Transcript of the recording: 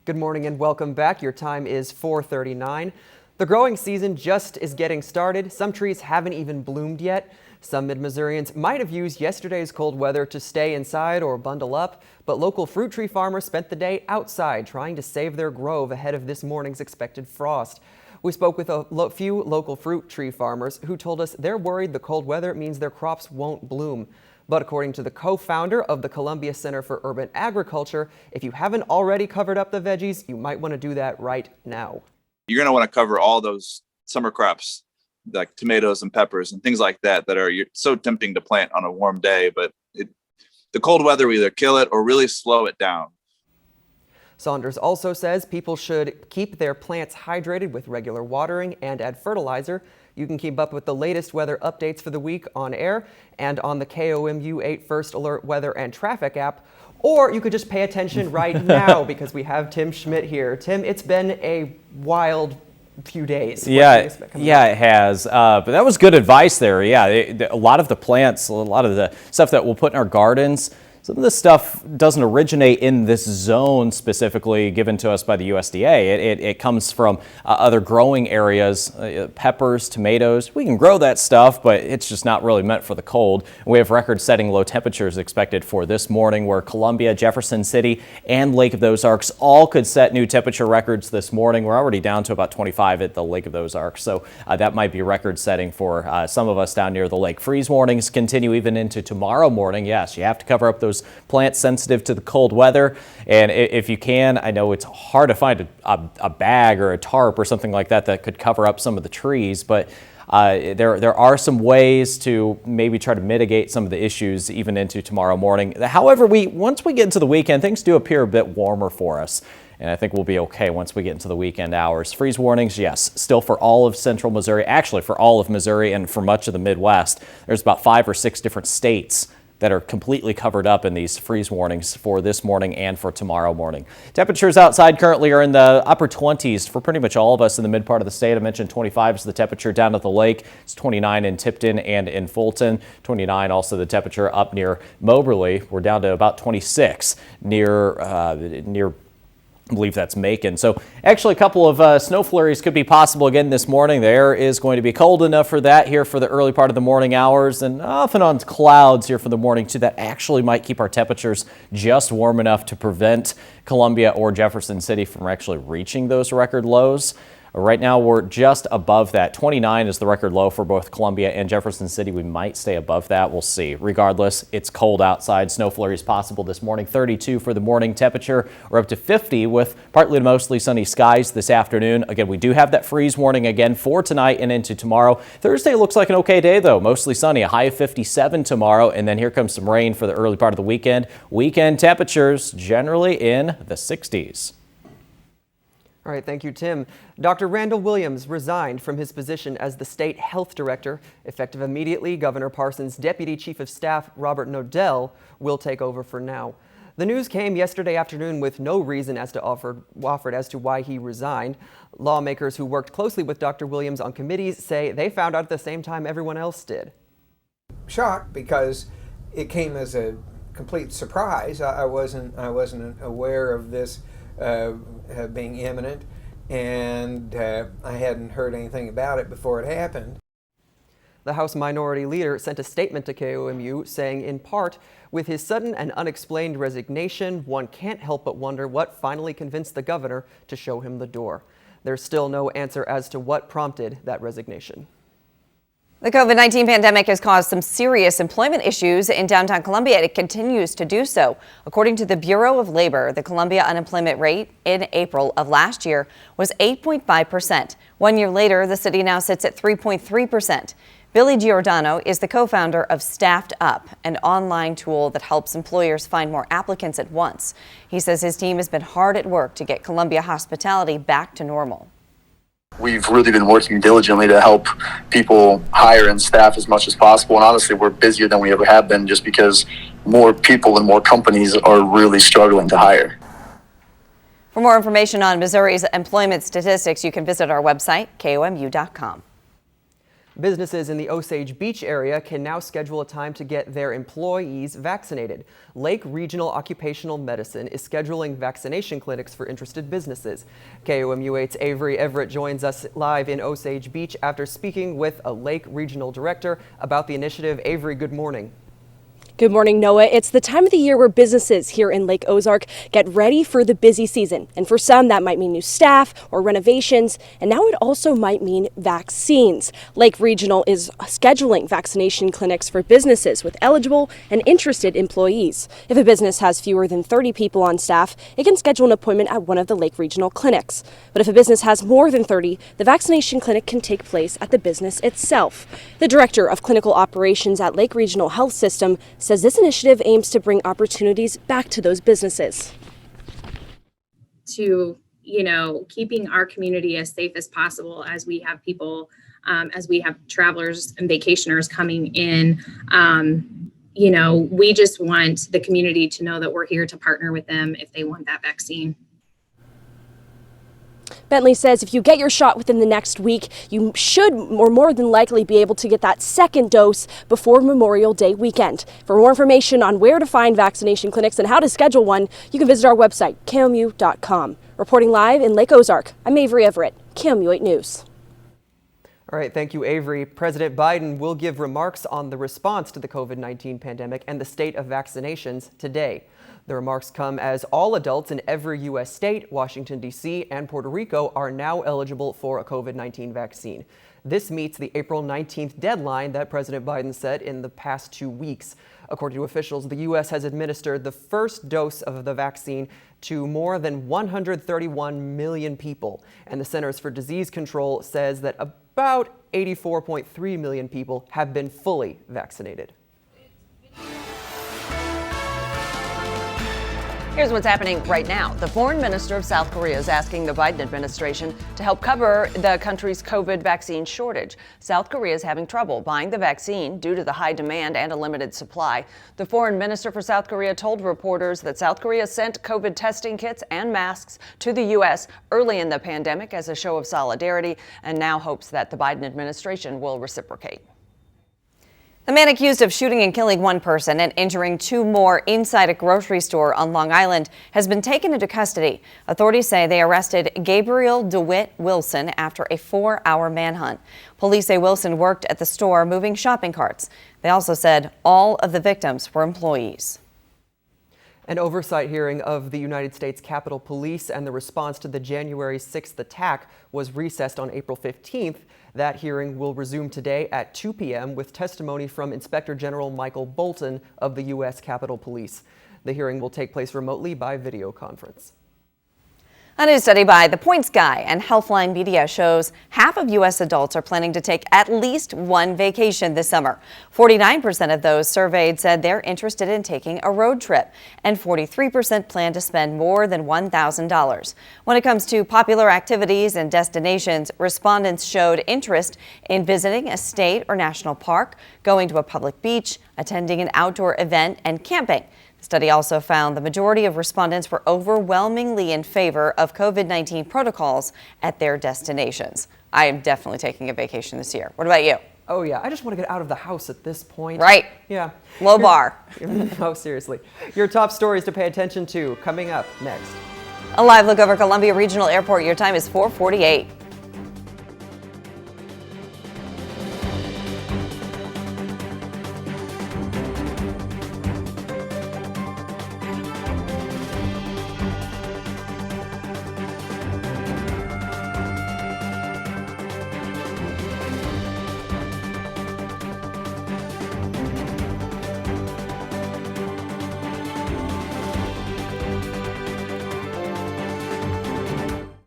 Good morning and welcome back. Your time is 4:39. The growing season just is getting started. Some trees haven't even bloomed yet. Some Mid-Missourians might have used yesterday's cold weather to stay inside or bundle up, but local fruit tree farmers spent the day outside trying to save their grove ahead of this morning's expected frost. We spoke with a few local fruit tree farmers who told us they're worried the cold weather means their crops won't bloom. But according to the co-founder of the Columbia Center for Urban Agriculture, if you haven't already covered up the veggies, you might want to do that right now. You're going to want to cover all those summer crops like tomatoes and peppers and things like that are so tempting to plant on a warm day, but the cold weather will either kill it or really slow it down. Saunders also says people should keep their plants hydrated with regular watering and add fertilizer. You can keep up with the latest weather updates for the week on air and on the KOMU 8 First Alert Weather and Traffic app, or you could just pay attention right now because we have Tim Schmidt here. Tim, it's been a wild few days. Yeah, it has. But that was good advice there. Yeah, a lot of the plants, a lot of the stuff that we'll put in our gardens, some of this stuff doesn't originate in this zone specifically given to us by the USDA. It comes from other growing areas, peppers, tomatoes. We can grow that stuff, but it's just not really meant for the cold. We have record-setting low temperatures expected for this morning where Columbia, Jefferson City, and Lake of the Ozarks all could set new temperature records this morning. We're already down to about 25 at the Lake of the Ozarks, so that might be record-setting for some of us down near the lake. Freeze warnings continue even into tomorrow morning. Yes, you have to cover up those plants sensitive to the cold weather, and if you can, I know it's hard to find a bag or a tarp or something like that that could cover up some of the trees, but there are some ways to maybe try to mitigate some of the issues even into tomorrow morning. However, once we get into the weekend, things do appear a bit warmer for us. And I think we'll be okay once we get into the weekend hours. Freeze warnings, yes, still for all of central Missouri, actually for all of Missouri and for much of the Midwest. There's about 5 or 6 different states that are completely covered up in these freeze warnings for this morning and for tomorrow morning. Temperatures outside currently are in the upper 20s for pretty much all of us in the mid part of the state. I mentioned 25 is the temperature down at the lake. It's 29 in Tipton and in Fulton. 29 also the temperature up near Moberly. We're down to about 26 near I believe that's Macon. So actually a couple of snow flurries could be possible again this morning. The air is going to be cold enough for that here for the early part of the morning hours, and off and on clouds here for the morning too. That actually might keep our temperatures just warm enough to prevent Columbia or Jefferson City from actually reaching those record lows. Right now, we're just above that. 29 is the record low for both Columbia and Jefferson City. We might stay above that. We'll see. Regardless, it's cold outside. Snow flurries possible this morning. 32 for the morning temperature. We're up to 50 with partly to mostly sunny skies this afternoon. Again, we do have that freeze warning again for tonight and into tomorrow. Thursday looks like an okay day, though. Mostly sunny. A high of 57 tomorrow. And then here comes some rain for the early part of the weekend. Weekend temperatures generally in the 60s. All right, thank you, Tim. Dr. Randall Williams resigned from his position as the state health director. Effective immediately, Governor Parsons' deputy chief of staff, Robert Nodell, will take over for now. The news came yesterday afternoon with no reason offered as to why he resigned. Lawmakers who worked closely with Dr. Williams on committees say they found out at the same time everyone else did. Shocked because it came as a complete surprise. I wasn't aware of this being imminent, and I hadn't heard anything about it before it happened. The House Minority Leader sent a statement to KOMU saying, in part, with his sudden and unexplained resignation, one can't help but wonder what finally convinced the governor to show him the door. There's still no answer as to what prompted that resignation. The COVID-19 pandemic has caused some serious employment issues in downtown Columbia, and it continues to do so. According to the Bureau of Labor, the Columbia unemployment rate in April of last year was 8.5%. 1 year later, the city now sits at 3.3%. Billy Giordano is the co-founder of Staffed Up, an online tool that helps employers find more applicants at once. He says his team has been hard at work to get Columbia hospitality back to normal. We've really been working diligently to help people hire and staff as much as possible. And honestly, we're busier than we ever have been just because more people and more companies are really struggling to hire. For more information on Missouri's employment statistics, you can visit our website, KOMU.com. Businesses in the Osage Beach area can now schedule a time to get their employees vaccinated. Lake Regional Occupational Medicine is scheduling vaccination clinics for interested businesses. KOMU8's Avery Everett joins us live in Osage Beach after speaking with a Lake Regional Director about the initiative. Avery, good morning. Good morning, Noah. It's the time of the year where businesses here in Lake Ozark get ready for the busy season. And for some, that might mean new staff or renovations. And now it also might mean vaccines. Lake Regional is scheduling vaccination clinics for businesses with eligible and interested employees. If a business has fewer than 30 people on staff, it can schedule an appointment at one of the Lake Regional clinics. But if a business has more than 30, the vaccination clinic can take place at the business itself. The director of clinical operations at Lake Regional Health System says this initiative aims to bring opportunities back to those businesses. To, keeping our community as safe as possible as we have people, as we have travelers and vacationers coming in. We just want the community to know that we're here to partner with them if they want that vaccine. Bentley says if you get your shot within the next week, you should or more than likely be able to get that second dose before Memorial Day weekend. For more information on where to find vaccination clinics and how to schedule one, you can visit our website, KOMU.com. Reporting live in Lake Ozark, I'm Avery Everett, KOMU 8 News. All right, thank you, Avery. President Biden will give remarks on the response to the COVID-19 pandemic and the state of vaccinations today. The remarks come as all adults in every U.S. state, Washington, D.C., and Puerto Rico are now eligible for a COVID-19 vaccine. This meets the April 19th deadline that President Biden set in the past 2 weeks. According to officials, the U.S. has administered the first dose of the vaccine to more than 131 million people, and the Centers for Disease Control says that about 84.3 million people have been fully vaccinated. Here's what's happening right now. The foreign minister of South Korea is asking the Biden administration to help cover the country's COVID vaccine shortage. South Korea is having trouble buying the vaccine due to the high demand and a limited supply. The foreign minister for South Korea told reporters that South Korea sent COVID testing kits and masks to the U.S. early in the pandemic as a show of solidarity and now hopes that the Biden administration will reciprocate. The man accused of shooting and killing one person and injuring 2 more inside a grocery store on Long Island has been taken into custody. Authorities say they arrested Gabriel DeWitt Wilson after a 4-hour manhunt. Police say Wilson worked at the store moving shopping carts. They also said all of the victims were employees. An oversight hearing of the United States Capitol Police and the response to the January 6th attack was recessed on April 15th. That hearing will resume today at 2 p.m. with testimony from Inspector General Michael Bolton of the U.S. Capitol Police. The hearing will take place remotely by video conference. A new study by The Points Guy and Healthline Media shows half of U.S. adults are planning to take at least one vacation this summer. 49% of those surveyed said they're interested in taking a road trip, and 43% plan to spend more than $1,000. When it comes to popular activities and destinations, respondents showed interest in visiting a state or national park, going to a public beach, attending an outdoor event, and camping. The study also found the majority of respondents were overwhelmingly in favor of COVID-19 protocols at their destinations. I am definitely taking a vacation this year. What about you? Oh yeah, I just want to get out of the house at this point. Right. Yeah. Low bar. No, seriously. Your top stories to pay attention to coming up next. A live look over Columbia Regional Airport. Your time is 4:48.